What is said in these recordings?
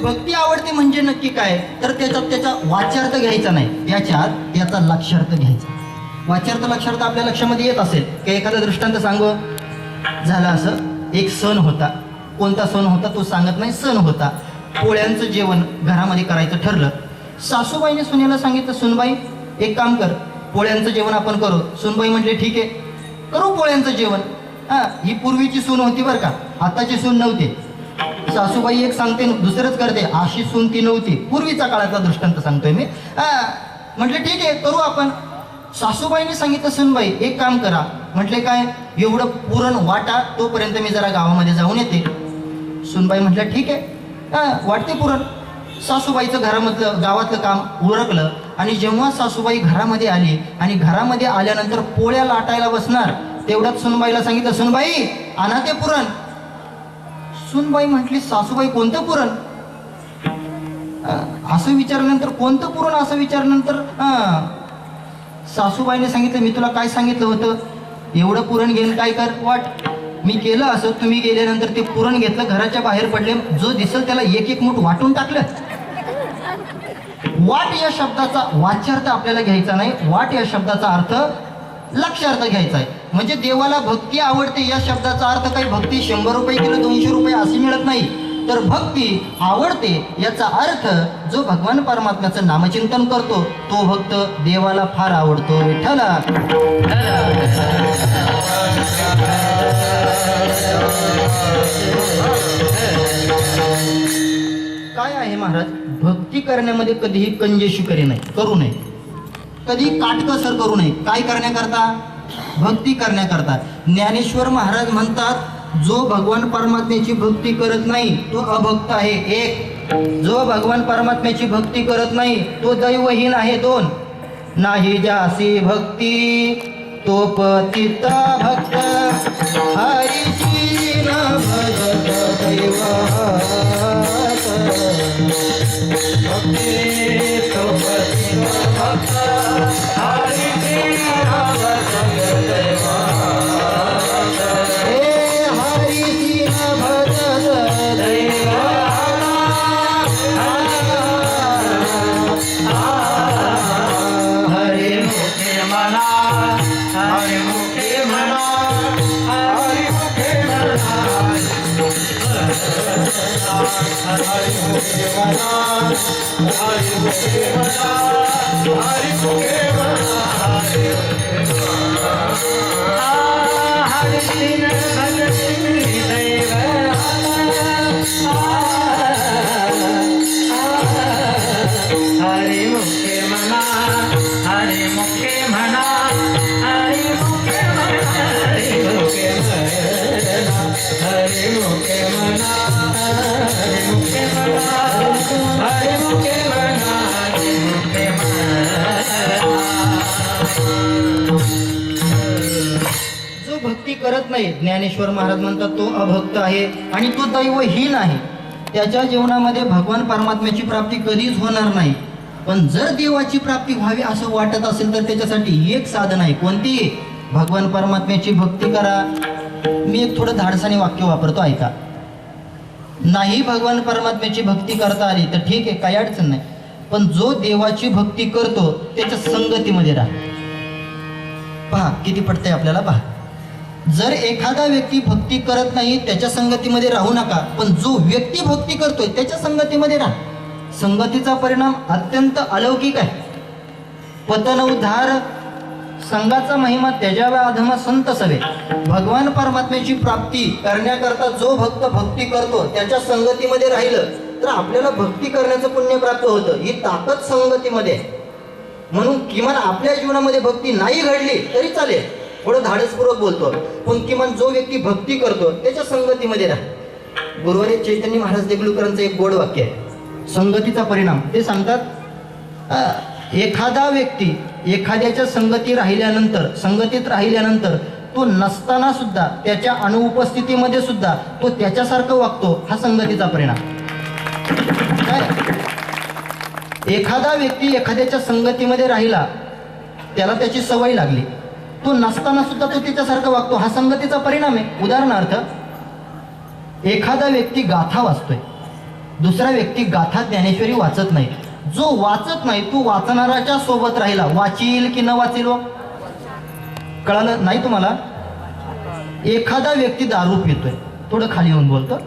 भक्ती आवडते म्हणजे नक्की काय, तर त्याचा वाच्यार्थ घ्यायचा नाही, त्याच्यात याचा लक्षार्थ घ्यायचा. वाच्यार्थ लक्षार्थ आपल्या लक्षामध्ये येत असेल की एखादा दृष्टांत सांगू. झालं असं, एक सण होता. कोणता सण होता तो सांगत नाही, सण होता. पोळ्यांचं जेवण घरामध्ये करायचं ठरलं. सासूबाईने सुनेला सांगितलं, सुनबाई एक काम कर, पोळ्यांचं जेवण आपण करू. सुनबाई म्हटले ठीक आहे, करू पोळ्यांचं जेवण. ही पूर्वीची सून होती बरं का, आताची सून नव्हती. सासूबाई एक सांगते दुसरंच करते, अशी सून ती नव्हती. पूर्वीचा काळातला दृष्टांत सांगतोय मी. म्हटलं ठीक आहे करू आपण. सासूबाईने सांगितलं, सुनबाई एक काम करा. म्हटले काय, एवढं पुरण वाटा, तोपर्यंत मी जरा गावामध्ये जाऊन येते. सुनबाई म्हटलं ठीक आहे, वाटते पुरण. सासूबाईचं घरामधलं गावातलं काम उरकलं आणि जेव्हा सासूबाई घरामध्ये आली आणि घरामध्ये आल्यानंतर पोळ्या लाटायला बसणार, तेवढ्यात सुनबाईला सांगितलं, सुनबाई आणा ते पुरण. सुनबाई म्हटली, सासूबाई कोणतं पुरण? असं विचारल्यानंतर कोणतं पुरण असं विचारल्यानंतर सासूबाईने सांगितलं, मी तुला काय सांगितलं होतं, एवढं पुरण घेऊन काय कर वाट. मी केलं असं, तुम्ही गेल्यानंतर ते पुरण घेतलं, घराच्या बाहेर पडले, जो दिसेल त्याला एक एक मूठ वाटून टाकलं. वाट या शब्दाचा वाच्यार्थ आपल्याला घ्यायचा नाही, वाट या शब्दाचा अर्थ लक्षार्थ घ्यायचा आहे. म्हणजे देवाला भक्ती आवडते या शब्दाचा अर्थ काही भक्ती 100 रुपये किलो 200 रुपये अशी मिळत नाही, तर भक्ती आवडते याचा अर्थ जो भगवान परमात्म्याचं नामचिंतन करतो तो भक्त देवाला फार आवडतो. विठ्ठला काय आहे महाराज, भक्ती करण्यामध्ये कधीही कंजेशी करू नये, कधी काटकसर करू नये. काय करण्याकरता? भक्ती करण्याकरता. ज्ञानेश्वर महाराज म्हणतात, जो भगवान परमात्म्याची भक्ती करत नाही तो अभक्त आहे. एक, जो भगवान परमात्म्याची भक्ती करत नाही तो दैवहीन आहे. दोन, नाही जासी भक्ती तो पतिता भक्त, हरीची न भजत दैवात. भक्ती तो पतिता भक्त, हरीची न भजत दैवात. करत नाही, ज्ञानेश्वर महाराज म्हणतात तो अभक्त आहे आणि तो दैवहीन आहे. त्याच्या जीवनामध्ये भगवान परमात्म्याची प्राप्ती कधीच होणार नाही. पण जर देवाची प्राप्ती व्हावी असं वाटत असेल तर त्याच्यासाठी एक साधन आहे. कोणती? भगवान परमात्म्याची भक्ती करा. मी एक थोडं धाडसाने वाक्य वापरतो, ऐका. नाही भगवान परमात्म्याची भक्ती करता आली तर ठीक आहे, काही अडचण नाही. पण जो देवाची भक्ती करतो त्याच्या संगतीमध्ये राहा. पहा किती पटतंय आपल्याला. पहा, जर एखादा व्यक्ती भक्ती करत नाही त्याच्या संगतीमध्ये राहू नका, पण जो व्यक्ती भक्ती करतोय त्याच्या संगतीमध्ये राहा. संगतीचा परिणाम अत्यंत अलौकिक आहे. पतन उद्धार संघाचा महिमा त्याच्याव्या अधमा संत सवे. भगवान परमात्म्याची प्राप्ती करण्याकरता जो भक्त भक्ती करतो त्याच्या संगतीमध्ये राहिलं तर आपल्याला भक्ती करण्याचं पुण्य प्राप्त होतं. ही ताकद संगतीमध्ये. म्हणून किमान आपल्या जीवनामध्ये भक्ती नाही घडली तरी चालेल, थोडं धाडसपूर्वक बोलतो, पण किमान जो व्यक्ती भक्ती करतो त्याच्या संगतीमध्ये राहा. गुरुवारी चैतन्य महाराज देगलूकरांचं एक गोड वाक्य आहे, संगतीचा परिणाम. ते सांगतात, एखादा व्यक्ती एखाद्याच्या संगतीत राहिल्यानंतर तो नसताना सुद्धा त्याच्या अनुपस्थितीमध्ये सुद्धा तो त्याच्यासारखं वागतो. हा संगतीचा परिणाम. काय? एखादा व्यक्ती एखाद्याच्या संगतीमध्ये राहिला, त्याला त्याची सवय लागली, तो नसताना सुद्धा तो त्याच्यासारखं वागतो. हा संगतीचा परिणाम आहे. उदाहरणार्थ, एखादा व्यक्ती गाथा वाचतोय, दुसरा व्यक्ती गाथा ज्ञानेश्वरी वाचत नाही. जो वाचत नाही तो वाचणाऱ्याच्या सोबत राहिला, वाचील की न वाचील? कळालं नाही तुम्हाला? एखादा व्यक्ती दारू पितोय, थोडं खाली येऊन बोलतो.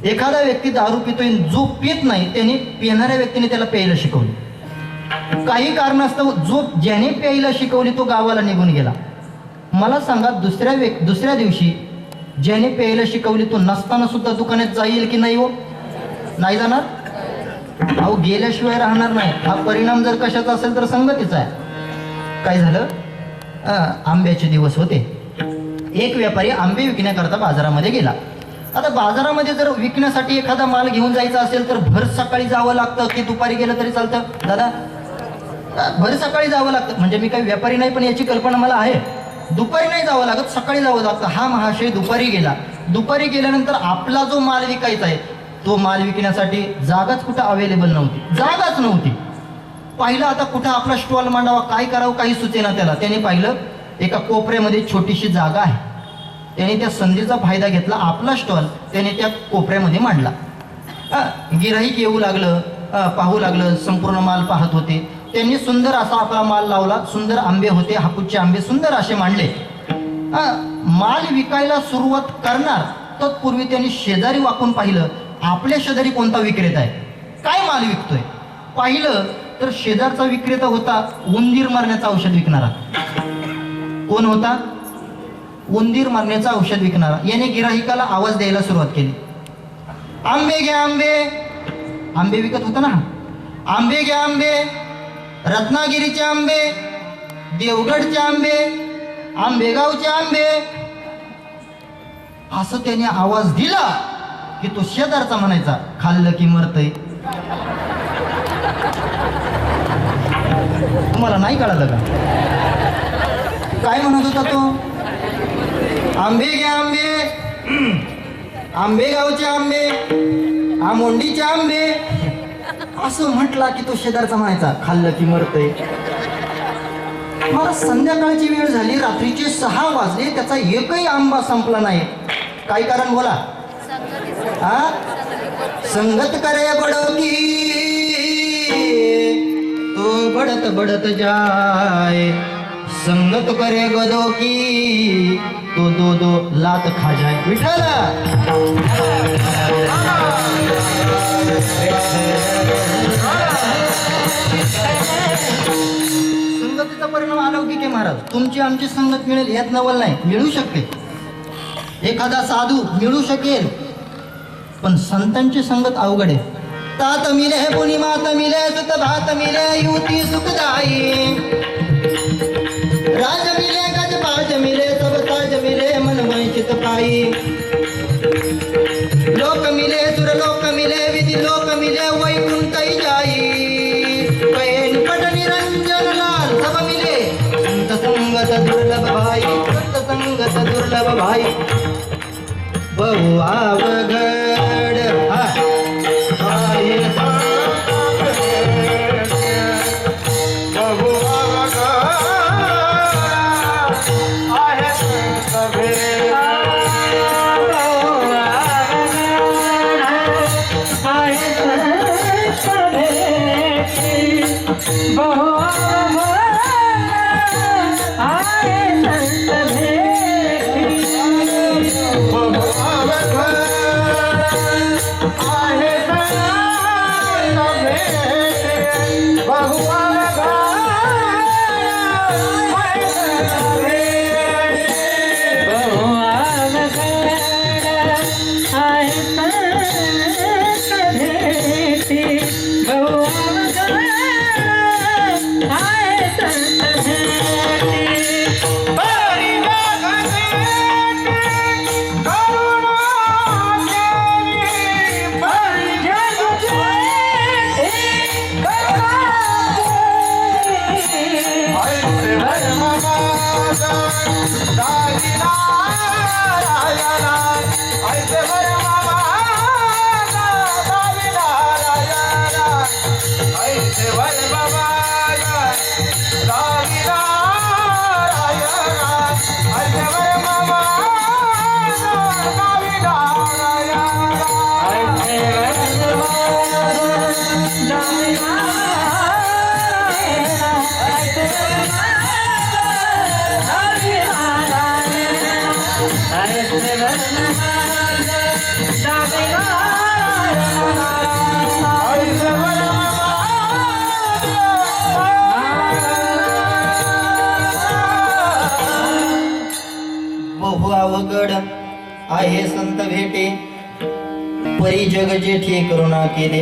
एखादा व्यक्ती दारू पितोय, जो पित नाही त्याने पिणाऱ्या व्यक्तीने त्याला प्यायला शिकवलं. काही कारणास्तव जो ज्याने प्यायला शिकवली तो गावाला निघून गेला. मला सांगा दुसऱ्या दिवशी ज्याने प्यायला शिकवली तो नसताना सुद्धा दुकानात जाईल की नाही? हो, नाही जाणार. अहो गेल्याशिवाय राहणार नाही. हा परिणाम जर कशाचा असेल तर संगतीचा आहे. काय झालं? आंब्याचे दिवस होते. एक व्यापारी आंबे विकण्याकरता बाजारामध्ये गेला. आता बाजारामध्ये जर विकण्यासाठी एखादा माल घेऊन जायचा असेल तर भर सकाळी जावं लागतं की दुपारी गेलं तरी चालतं? दादा, भर सकाळी जावं लागतं. म्हणजे मी काही व्यापारी नाही पण याची कल्पना मला आहे. दुपारी नाही जावं लागत, सकाळी जावं लागतं. हा महाशय दुपारी गेला. दुपारी गेल्यानंतर आपला जो माल विकायचा आहे तो माल विकण्यासाठी जागाच कुठं अवेलेबल नव्हती, जागाच नव्हती. पाहिलं आता कुठं आपला स्टॉल मांडावा, काय करावं काही सुचेना त्याला. त्याने पाहिलं एका कोपऱ्यामध्ये छोटीशी जागा आहे. त्याने त्या संधीचा फायदा घेतला. आपला स्टॉल त्याने त्या कोपऱ्यामध्ये मांडला. गिऱ्हाईक येऊ लागलं, पाहू लागलं, संपूर्ण माल पाहत होते. त्यांनी सुंदर असा आपला माल लावला. सुंदर आंबे होते, हापूसचे आंबे सुंदर असे मांडले. माल विकायला सुरुवात करणार तत्पूर्वी त्यांनी शेजारी वाकून पाहिलं. आपल्या शेजारी कोणता विक्रेता आहे, काय माल विकतोय? पाहिलं तर शेजारचा विक्रेता होता उंदीर मारण्याचं औषध विकणारा. कोण होता? उंदीर मारण्याचं औषध विकणारा. याने गिराहिकाला आवाज द्यायला सुरुवात केली. आंबे घ्या आंबे. आंबे विकत होता ना. आंबे घ्या आंबे. रत्नागिरीचे आंबे, देवगडचे आंबे, आंबेगावचे आंबे. असं त्याने आवाज दिला की तो शेजारचा म्हणायचा, खाल्लं की मरतय. तुम्हाला नाही कळालं का काय म्हणत होता तो? आंबे घ्या आंबे, आंबेगावचे आंबे, आमोंडीचे आंबे. असं म्हटला की तो शेजारचा म्हणायचा, खाल्लं की मरतय. मला संध्याकाळची वेळ झाली, रात्रीचे 6 वाजले, त्याचा एकही आंबा संपला नाही. काय कारण बोला? संगत करे बडोगी तो बडत बडत जाय, संगत करे गदो की तो दो दो लात खा जाय. विठ्ठला संगतीचा परिणाम अलौकिक आहे महाराज. तुमची आमची संगत मिळेल यात नवल नाही, मिळू शकते. एखादा साधू मिळू शकेल, पण संतांची संगत अवघड आहे. तात मिले पुनी मात मिले सुत भात मिले युती सुखदाई, राज मिले गज बाज मिले सब ताज मिले मन वंचित पाई, लोक मिले सुर लोक मिले विधि लोक मिले वैकुंठ जाई, पैन पट निरंजन लाल सब मिले संत संगत दुर्लभ भाई, संत संगत दुर्लभ भाई. बहु आवघड हे संत भेटे परी जग जेठे करुणा केले.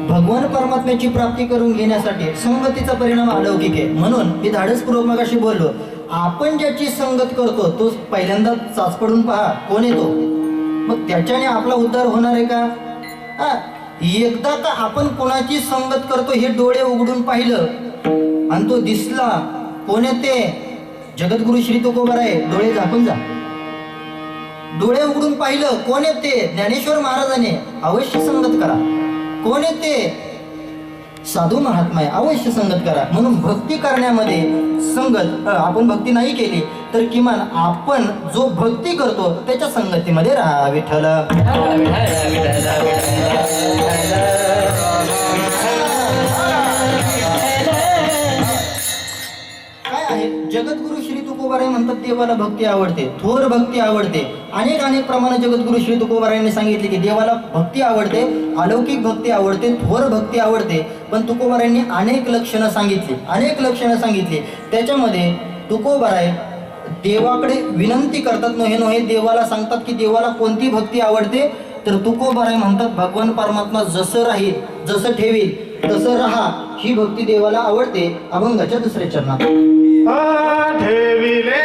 भगवान परमात्म्याची प्राप्ती करून घेण्यासाठी संगतीचा परिणाम अलौकिक आहे. म्हणून मी धाडसपूर्वक मगाशी बोललो, आपण ज्याची संगत करतो तो पहिल्यांदा चाचपडून पहा कोण येतो, मग त्याच्याने आपला उद्धार होणार आहे का? एकदा का आपण कोणाची संगत करतो हे डोळे उघडून पाहिलं आणि तो दिसला कोण येते, जगद्गुरु श्री तुकोबाराय, डोळे झाकून जा. डोळे उघडून पाहिलं कोण येते, ज्ञानेश्वर महाराजांनी, अवश्य संगत करा. कोण येते, साधू महात्मा आहे, अवश्य संगत करा. म्हणून भक्ती करण्यामध्ये संगत, आपण भक्ती नाही केली तर किमान आपण जो भक्ती करतो त्याच्या संगतीमध्ये राहा. विठ्ठल काय आहे, जगद्गुरु श्री तुकोबाराय म्हणतात देवाला भक्ती आवडते, थोर भक्ती आवडते. अनेक प्रमाणे जगद्गुरु श्री तुकोबारायांनी सांगितले की देवाला भक्ती आवडते, अलौकिक भक्ती आवडते, थोर भक्ती आवडते. पण तुकोबारायांनी अनेक लक्षणं सांगितली. त्याच्यामध्ये तुकोबाराय देवाकडे विनंती करतात, नोहे देवाला सांगतात की देवाला कोणती भक्ती आवडते. तर तुकोबाराय म्हणतात भगवान परमात्मा जसं राहील, जसं ठेवील तसं राहा, ही भक्ती देवाला आवडते. अभंगाच्या दुसऱ्या चरणात ठेविले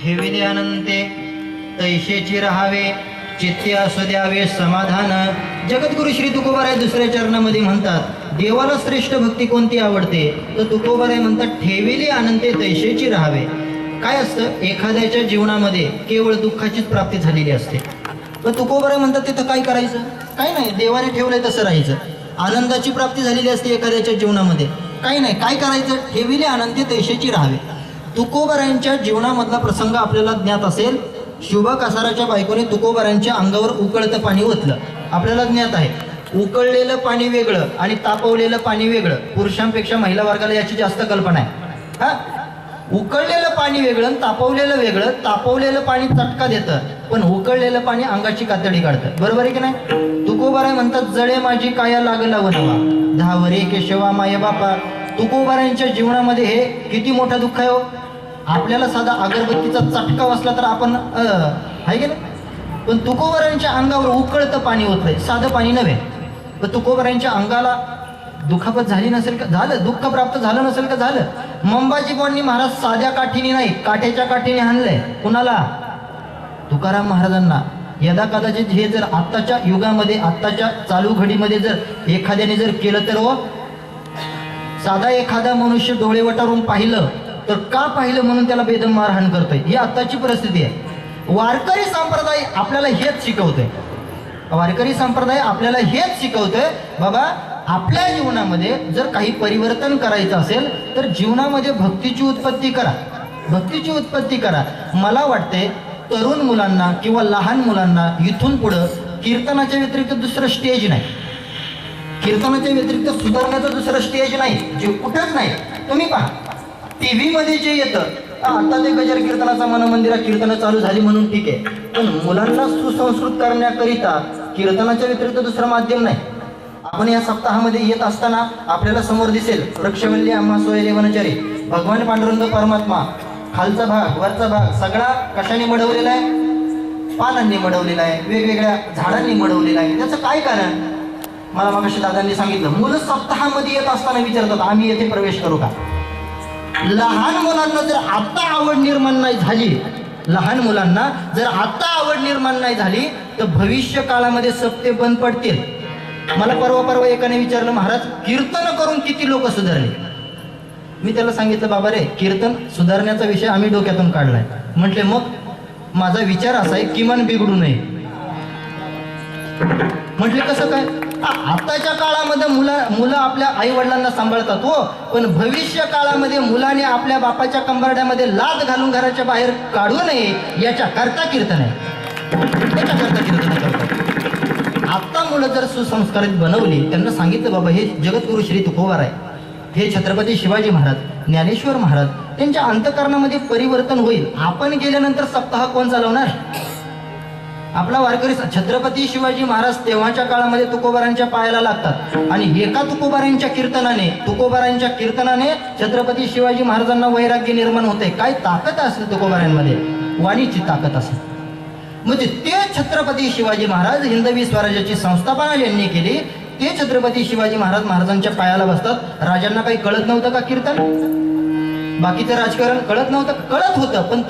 ठेविले अनंते तैशेची राहावे, चित्ते असू द्यावे समाधान. जगद्गुरु श्री तुकोबाराय दुसऱ्या चरणामध्ये म्हणतात देवाला श्रेष्ठ भक्ती कोणती आवडते, तर तुकोबाराय म्हणतात ठेविले अनंते तैशेची राहावे. काय असतं, एखाद्याच्या जीवनामध्ये केवळ दुःखाचीच प्राप्ती झालेली असते. तर तुकोबाराय म्हणतात तिथं काय करायचं, काय नाही, देवाने ठेवलंय तसं राहायचं. आनंदाची प्राप्ती झालेली असते एखाद्याच्या जीवनामध्ये, काही नाही, काय करायचं, ठेविले अनंते तैशेची राहावे. तुकोबारायांच्या जीवनामधला प्रसंग आपल्याला ज्ञात असेल. शुभ कसाराच्या बायकोने तुकोबारायांच्या अंगावर उकळतं पाणी ओतलं, आपल्याला ज्ञात आहे. उकळलेलं पाणी वेगळं आणि तापवलेलं पाणी वेगळं. पुरुषांपेक्षा महिला वर्गाला याची जास्त कल्पना आहे. उकळलेलं पाणी वेगळं आणि तापवलेलं वेगळं. तापवलेलं पाणी चटका देतं, पण उकळलेलं पाणी अंगाची कातडी काढतं. बरोबर आहे की नाही? तुकोबाराय म्हणतात जळे माझी काया लागला वनवा, धावरे केशवा माय बापा. तुकोबारायांच्या जीवनामध्ये हे किती मोठं दुःख आहे हो. आपल्याला साधा अगरबत्तीचा चटका वाचला तर आपण आहे की नाही, पण तुकोबरांच्या अंगावर उकळतं पाणी होतंय, साधं पाणी नव्हे. पण तुकोबरांच्या अंगाला दुखापत झाली नसेल का? झालं. दुःख प्राप्त झालं नसेल का? झालं. मंबाजी बॉन्नी महाराज साध्या काठीने नाही, काठ्याच्या काठीने हाणलंय. कुणाला? तुकाराम महाराजांना. यदा कदाचित हे जर आत्ताच्या युगामध्ये, आत्ताच्या चालू घडीमध्ये जर एखाद्याने जर केलं तर साधा एखादा मनुष्य डोळे वटारून पाहिलं तर का पाहिलं म्हणून त्याला बेदम मारहाण करतोय. ही आत्ताची परिस्थिती आहे. वारकरी संप्रदाय आपल्याला हेच शिकवतोय. वारकरी संप्रदाय आपल्याला हेच शिकवतोय, बाबा आपल्या जीवनामध्ये जर काही परिवर्तन करायचं असेल तर जीवनामध्ये भक्तीची उत्पत्ती करा, भक्तीची उत्पत्ती करा. मला वाटते तरुण मुलांना किंवा लहान मुलांना इथून पुढं कीर्तनाच्या व्यतिरिक्त दुसरं स्टेज नाही, कीर्तनाच्या व्यतिरिक्त सुधारण्याचं दुसरं स्टेज नाही, जे कुठंच नाही. तुम्ही पहा टीव्ही मध्ये जे येतं, आता ते गजर कीर्तनाचा मनमंदिरात कीर्तन चालू झाली म्हणून ठीक आहे, पण मुलांना सुसंस्कृत करण्याकरिता कीर्तनाच्या व्यतिरिक्त दुसरं माध्यम नाही. आपण या सप्ताहामध्ये येत असताना आपल्याला समोर दिसेल वृक्षवल्ली आम्हा सोयरे वनचरी, भगवान पांडुरंग परमात्मा, खालचा भाग वरचा भाग सगळा कशाने मडवलेला आहे? पानांनी मडवलेला आहे, वेगवेगळ्या झाडांनी मडवलेला आहे. त्याचं काय कारण? मला मगाशी दादांनी सांगितलं, मुलं सप्ताहामध्ये येत असताना विचारतात आम्ही येथे प्रवेश करू का? लहान मुलांना जर आता आवड निर्माण नाही झाली, लहान मुलांना जर आता आवड निर्माण नाही झाली तर भविष्य काळामध्ये सप्ते बंद पडतील. मला परवा एकाने विचारलं, महाराज कीर्तन करून किती लोक सुधारले? मी त्याला सांगितलं, बाबा रे कीर्तन सुधारण्याचा विषय आम्ही डोक्यातून काढलाय. म्हटले मग माझा विचार असा आहे किमान बिघडू नये. म्हटले कसं काय? आताच्या काळामध्ये मुलं आपल्या आई वडिलांना सांभाळतात हो, पण भविष्य काळामध्ये मुलाने आपल्या बापाच्या कंबरड्यामध्ये लाद घालून घराच्या बाहेर काढू नये याच्या करता कीर्तन आहे, त्याच्याकरता कीर्तन करतात. आता मुलं जर सुसंस्कारित बनवली, त्यांना सांगितलं बाबा हे जगद्गुरु श्री तुकोबार आहे, हे छत्रपती शिवाजी महाराज, ज्ञानेश्वर महाराज, त्यांच्या अंतःकरणामध्ये परिवर्तन होईल. आपण गेल्यानंतर सप्ताह कोण चालवणार? आपला वारकरी. छत्रपती शिवाजी महाराज तेव्हाच्या काळामध्ये तुकोबारांच्या पायाला लागतात आणि एका तुकोबारांच्या कीर्तनाने छत्रपती शिवाजी महाराजांना वैराग्य निर्माण होते. काय ताकद असते तुकोबारांमध्ये, वाणीची ताकद असते. म्हणजे ते छत्रपती शिवाजी महाराज हिंदवी स्वराज्याची स्थापना ज्यांनी केली ते छत्रपती शिवाजी महाराजांच्या पायाला बसतात. राजांना काही कळत नव्हतं का कीर्तन? बाकीचं राजकारण कळत नव्हतं? कळत होतं, पण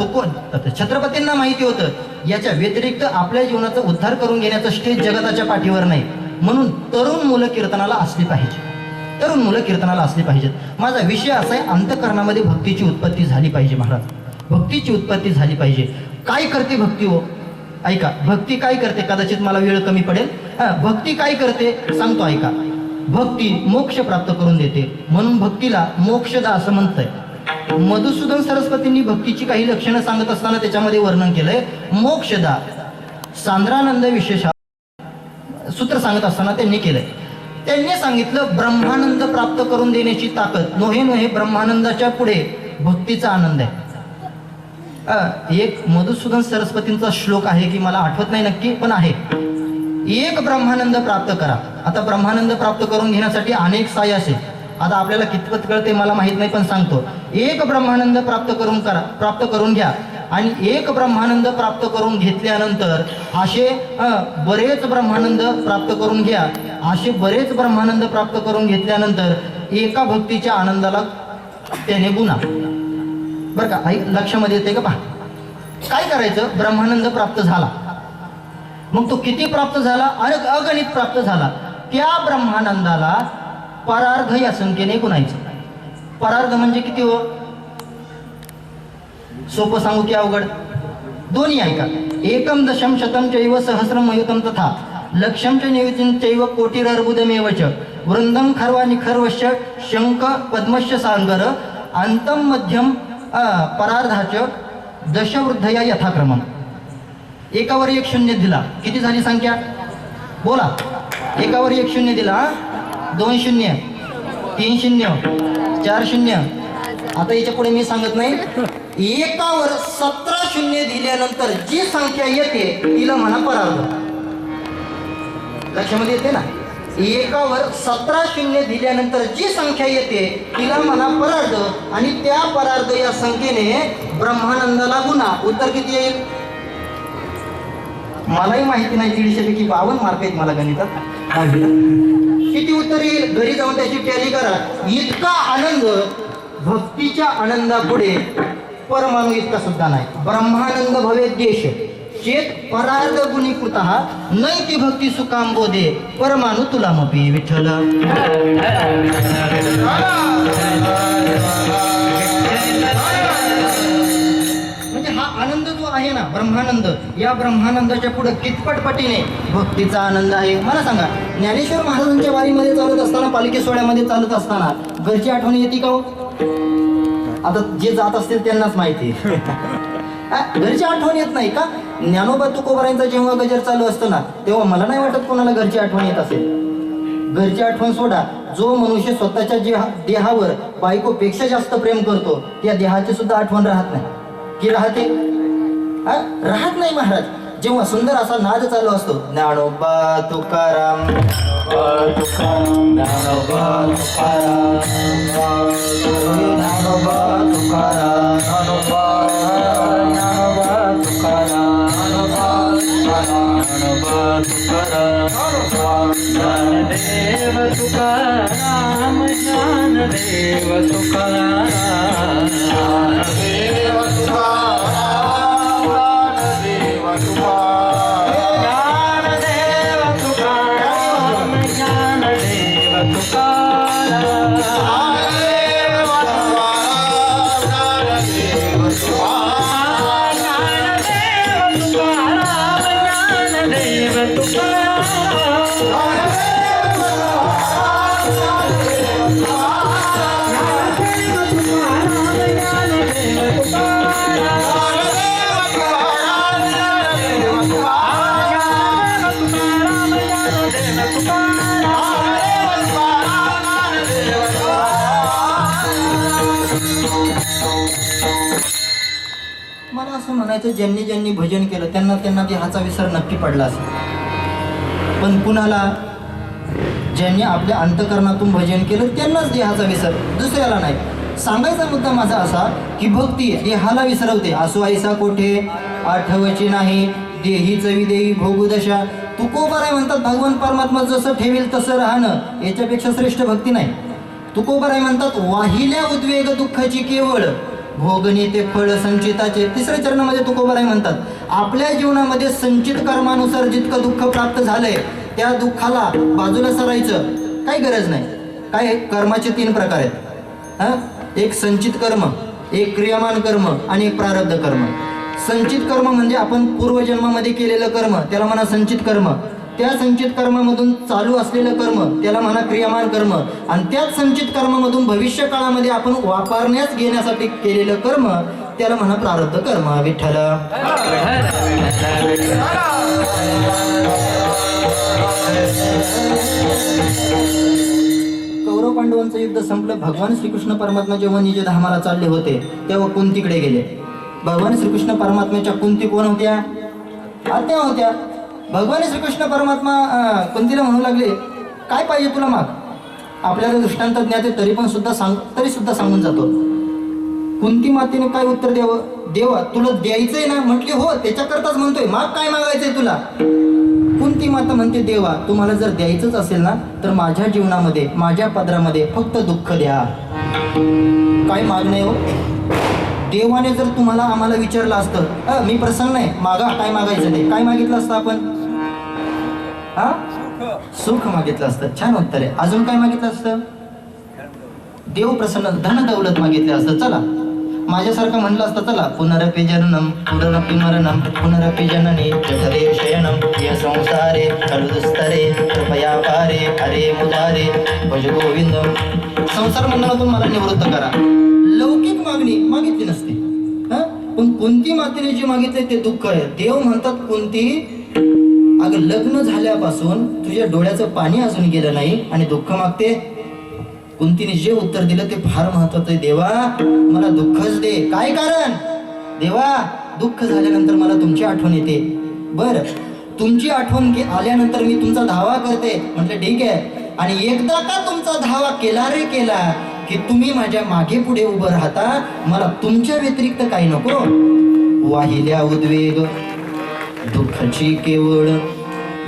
छत्रपतींना माहिती होतं याच्या व्यतिरिक्त आपल्या जीवनाचा उद्धार करून घेण्याचं स्टेज जगताच्या पाठीवर नाही. म्हणून तरुण मुलं कीर्तनाला असली पाहिजे, तरुण मुलं कीर्तनाला असली पाहिजेत. माझा विषय असा आहे, अंतःकरणामध्ये भक्तीची उत्पत्ती झाली पाहिजे. महाराज भक्तीची उत्पत्ती झाली पाहिजे. काय करते भक्ती हो? ऐका, भक्ती काय करते? कदाचित मला वेळ कमी पडेल. भक्ती काय करते सांगतो, ऐका. भक्ती मोक्ष प्राप्त करून देते, म्हणून भक्तीला मोक्षदा असं म्हणतंय. मधुसूदन सरस्वतींनी भक्तीची काही लक्षणं सांगत असताना त्याच्यामध्ये वर्णन केलंय. मोक्षदा सांद्रानंद विशेष सूत्र सांगत असताना त्यांनी केलंय. त्यांनी सांगितलं ब्रह्मानंद प्राप्त करून देण्याची ताकद नोहे ब्रह्मानंदाच्या पुढे भक्तीचा आनंद आहे. एक मधुसूदन सरस्वतींचा श्लोक आहे की मला आठवत नाही नक्की, पण आहे, एक ब्रह्मानंद प्राप्त करा. आता ब्रह्मानंद प्राप्त करून घेण्यासाठी अनेक साय असेल. आता आपल्याला कितपत कळते मला माहित नाही, पण सांगतो. एक ब्रह्मानंद प्राप्त करून घ्या. आणि एक ब्रह्मानंद प्राप्त करून घेतल्यानंतर असे बरेच ब्रह्मानंद प्राप्त करून घ्या. असे बरेच ब्रह्मानंद प्राप्त करून घेतल्यानंतर एका भक्तीच्या आनंदाला त्याने गुणा. बरं का, लक्षामध्ये येते का? पहा काय करायचं. ब्रह्मानंद प्राप्त झाला, मग तो किती प्राप्त झाला? अगणित प्राप्त झाला. त्या ब्रह्मानंदाला परार्घ या संख्येने गुणायचं. परार्घ म्हणजे किती हो? सोपं सांगू की अवघड? दोन्ही ऐका. एकम दशम शतम चैव सहस्रम मयुतम तथा लक्षम च नियुतिं चैव कोटिरर्बुदमेव च वृंदम खर्वा निखर्वश्च शंख पद्मश्च सांगर अंतम मध्यम परार्धाच दशवृद्धया यथाक्रमम. एकावर एक शून्य दिला, किती झाली संख्या? बोला. एकावर एक शून्य दिला, 2 शून्य, 3 शून्य, 4 शून्य. आता याच्या पुढे मी सांगत नाही. एकावर 17 शून्य दिल्यानंतर जी संख्या येते तिला म्हणा परार्ध. लक्षामध्ये येते ना? एकावर 17 शून्य दिल्यानंतर जी संख्या येते तिला म्हणा परार्ध, आणि त्या परार्ध या संख्येने ब्रह्मानंदाला गुणा. उत्तर किती येईल? मलाही माहिती नाही, 150 पैकी 52 मार्क आहेत मला गणितात. किती उत्तर येईल? घरी जाऊन त्याची टॅली करा. इतका आनंद भक्तीच्या आनंदापुढे परमाणू इतका सुद्धा नाही. ब्रह्मानंद भवे देश चेत परार्ध गुणीकृतः नैति भक्ती सुकांबोधे परमाणु तुलामपी विठ्ठल. म्हणजे हा आनंद जो आहे ना ब्रह्मानंद, या ब्रह्मानंदाच्या पुढे कितपट पटीने भक्तीचा आनंद आहे. मला सांगा, ज्ञानेश्वर महाराजांच्या वारीमध्ये चालत असताना, पालखी सोहळ्यामध्ये चालत असताना घरची आठवण येते का हो? आता जे जात असतील त्यांनाच माहिती. घरची आठवण येत नाही का? ज्ञानोबा तुकोबारायांचा जेव्हा गजर चालू असतो ना, तेव्हा मला नाही वाटत कोणाला घरची आठवण येत असेल. घरची आठवण सोडा, जो मनुष्य स्वतःच्या देहावर बायकोपेक्षा जास्त प्रेम करतो त्या देहाची सुद्धा आठवण राहत नाही की राहते? राहत नाही महाराज. जेव्हा सुंदर असा नाद चालू असतो, ज्ञानोबा तुकाराम तुकाराम ज्ञानोबा तुकाराम ज्ञानोबा तुकाराम ज्ञानोबा तुकाराम ज्ञानोबा तुकाराम ज्ञानदेव तुकाराम ज्ञानदेव तुकाराम ज्ञानदेव मला असं म्हणायचं, ज्यांनी ज्यांनी भजन केलं त्यांना त्यांना देहाचा विसर नक्की पडला असेल. पण कुणाला? ज्यांनी आपल्या अंतकरणातून भजन केलं त्यांनाच देहाचा विसर, दुसऱ्याला नाही. सांगायचा मुद्दा माझा असा की भक्ती देहाला विसरवते. असो ऐसा कोठे आठवची नाही, देही चवी देवी भोगू दशा. तुकोबाराय म्हणतात, भगवान परमात्मा जसं ठेवेल तसं राहणं याच्यापेक्षा श्रेष्ठ भक्ती नाही. तुकोबाराय म्हणतात, वाहिल्या उद्वेग दुःखाची केवळ भोगणे ते फळ संचिताचे. तिसऱ्या चरणामध्ये तुकोबाराय म्हणतात, आपल्या जीवनामध्ये संचित कर्मानुसार जितकं दुःख प्राप्त झालंय त्या दुःखाला बाजूला सरायचं काही गरज नाही. काय? कर्माचे 3 प्रकार आहेत. एक संचित कर्म, एक क्रियामान कर्म आणि एक प्रारब्ध कर्म. संचित कर्म म्हणजे आपण पूर्वजन्मामध्ये केलेलं कर्म, त्याला म्हणा संचित कर्म. त्या संचित कर्मामधून चालू असलेलं कर्म त्याला म्हणा क्रियामान कर्म. आणि त्याच संचित कर्मामधून भविष्य काळामध्ये आपण वापरण्यास घेण्यासाठी केलेलं कर्म त्याला म्हणा प्रारब्ध कर्म. विठ्ठल. कौरव पांडवांचं युद्ध संपलं. भगवान श्रीकृष्ण परमात्मा जेव्हा निजधामाला चालले होते तेव्हा कुंतीकडे गेले. भगवान श्रीकृष्ण परमात्म्याच्या कुंती कोण होत्या? आत्या होत्या. भगवान श्रीकृष्ण परमात्मा कुंतीला म्हणू लागले, काय पाहिजे तुला माग? आपल्याला दृष्टांत ज्ञात तरी सुद्धा सांगून जातो. कुंती मातेने काय उत्तर द्यावं? देवा तुला द्यायचंय ना? म्हटले हो, त्याच्याकरताच म्हणतोय, माग काय मागायचंय तुला? कुंती माता म्हणते, देवा तुम्हाला जर द्यायचंच असेल ना तर माझ्या जीवनामध्ये माझ्या पदरामध्ये फक्त दुःख द्या. काय मागणं हो? देवाने जर तुम्हाला आम्हाला विचारलं असतं, मी प्रसन्न आहे मागा, काय मागायचं नाही, काय मागितलं असतं आपण? सुख मागितलं असतं. छान उत्तर आहे. अजून काय मागितलं असतं? देव प्रसन्न, धन दौलत मागितलं असतं. चला माझ्यासारखं म्हणलं असतं, चला पुनरपि जननम पुनरपि मरणम पुनरपि जननी जठरे शयनम या संसारे खलुदुस्तरे कृपया पारे हरे मुरारे भज गोविंद. संसार बंधनातून मला निवृत्त करा. लौकिक मागणी मागितली नसते. पण कुंती मातेने जे मागितले ते दुःख आहे. देव म्हणतात, कुंती अगं लग्न झाल्यापासून तुझ्या डोळ्याचं पाणी अजून गेलं नाही आणि दुःख मागते. कुंतीने जे उत्तर दिलं ते फार महत्वाचं आहे. देवा मला दुःखच दे. काय कारण? देवा दुःख झाल्यानंतर मला तुमची आठवण येते. बर तुमची आठवण आल्यानंतर मी तुमचा धावा करते. म्हटलं ठीक आहे. आणि एकदा का तुमचा धावा केला रे केला की तुम्ही माझ्या मागे पुढे उभं राहता, मला तुमच्या व्यतिरिक्त काही नको. वाहिल्या उद्वेग दुःखाची केवळ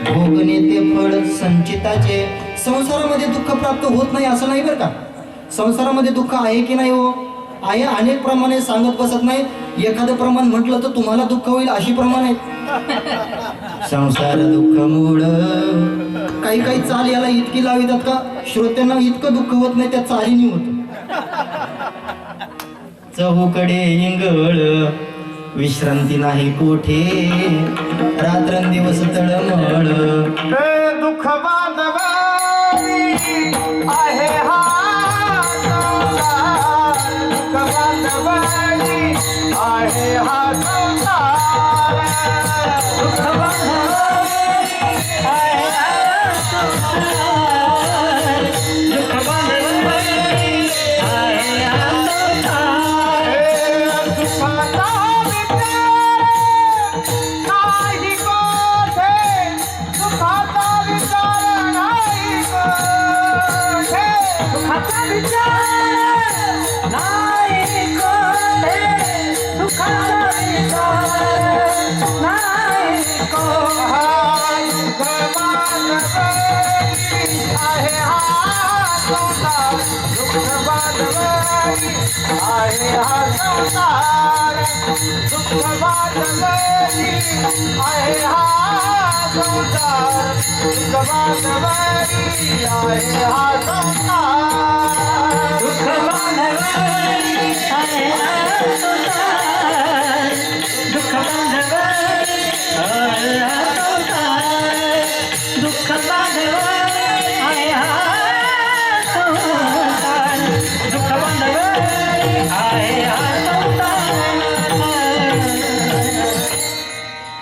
भोगणे ते फळ संचिताचे. संसारामध्ये दुःख प्राप्त होत नाही असं नाही बरं का. संसारामध्ये दुःख आहे की नाही हो, आहे. अनेक प्रमाणे सांगत बसत नाही. एखादं प्रमाण म्हटलं तर तुम्हाला दुःख होईल अशी प्रमाण आहेत. संसार दुःख मूळ. काही काही चाल याला इतकी लावितात का श्रोत्यांना इतकं दुःख होत नाही, त्या चालीनी होत. चहूकडे इंगळ विश्रांती नाही कोठे, रात्रंदिवस तळमळ. दुःख बांधवारी आहे हा संसार, दुःख बांधवारी आहे हा संसार, दुःख बांधवारी आहे हा संसार, दुःख बांधवारी आहे हा संसार. दुःखाचा विचार नाही कोठे, दुःखाचा विचार नाही कोठे, दुःखाचा विचार नाही कोठे, दुःखाचा विचार नाही कोठे. दुःख बांधवारी आहे हा संसार, दुःख बांधवारी आहे हा संसार, दुःख बांधवारी आहे हा संसार, दुःख बांधवारी आहे हा संसार, दुःख बांधवारी